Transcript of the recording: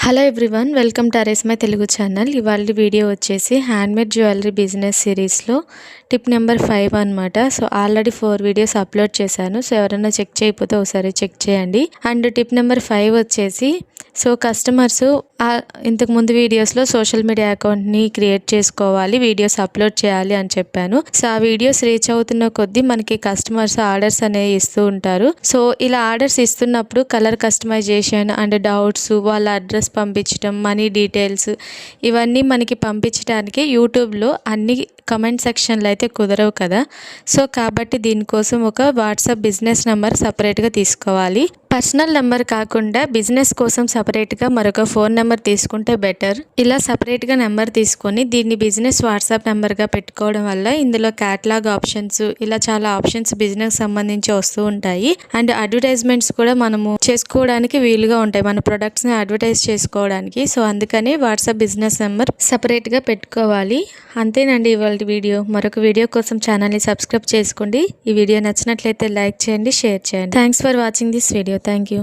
Hello everyone, welcome to అరేస్మై Telugu channel. ఇవాళ video వచ్చేసి హ్యాండ్మేడ్ జ్యువెలరీ బిజినెస్ సిరీస్లో టిప్ నెంబర్ 5 అనమాట. సో ఆల్రెడీ 4 వీడియోస్ అప్లోడ్ చేశాను. సో ఎవరైనా చెక్ చేయకపోతే ఒకసారి చెక్ చేయండి. అండ్ టిప్ నెంబర్ 5 వచ్చేసి కస్టమర్స్ ఇంతకు ముందు వీడియోస్లో సోషల్ మీడియా అకౌంట్ని క్రియేట్ చేసుకోవాలి, వీడియోస్ అప్లోడ్ చేయాలి అని చెప్పాను. సో ఆ వీడియోస్ రీచ్ అవుతున్న కొద్దీ మనకి కస్టమర్స్ ఆర్డర్స్ అనేవి ఇస్తూ ఉంటారు. సో ఇలా ఆర్డర్స్ ఇస్తున్నప్పుడు కలర్ కస్టమైజేషన్ అండ్ డౌట్స్, వాళ్ళ అడ్రస్ పంపించడం, మనీ డీటెయిల్స్ ఇవన్నీ మనకి పంపించడానికి యూట్యూబ్లో అన్ని కమెంట్ సెక్షన్లు అయితే కుదరవు కదా. సో కాబట్టి దీనికోసం ఒక వాట్సాప్ బిజినెస్ నెంబర్ సపరేట్గా తీసుకోవాలి. పర్సనల్ నెంబర్ కాకుండా బిజినెస్ కోసం సపరేట్గా మరొక ఫోన్ నెంబర్ తీసుకుంటే బెటర్. ఇలా సపరేట్గా నెంబర్ తీసుకొని దీన్ని బిజినెస్ వాట్సాప్ నెంబర్గా పెట్టుకోవడం వల్ల ఇందులో క్యాటలాగ్ ఆప్షన్స్, ఇలా చాలా ఆప్షన్స్ బిజినెస్ సంబంధించి వస్తూ ఉంటాయి. అండ్ అడ్వర్టైజ్మెంట్స్ కూడా మనము చేసుకోవడానికి వీలుగా ఉంటాయి, మన ప్రొడక్ట్స్ని అడ్వర్టైజ్ చేసుకోవడానికి. సో అందుకని వాట్సాప్ బిజినెస్ నెంబర్ సపరేట్గా పెట్టుకోవాలి. అంతేనండి ఇవాళ వీడియో. మరొక వీడియో కోసం ఛానల్ని సబ్స్క్రైబ్ చేసుకోండి. ఈ వీడియో నచ్చినట్లయితే లైక్ చేయండి, షేర్ చేయండి. Thanks for watching this video. Thank you.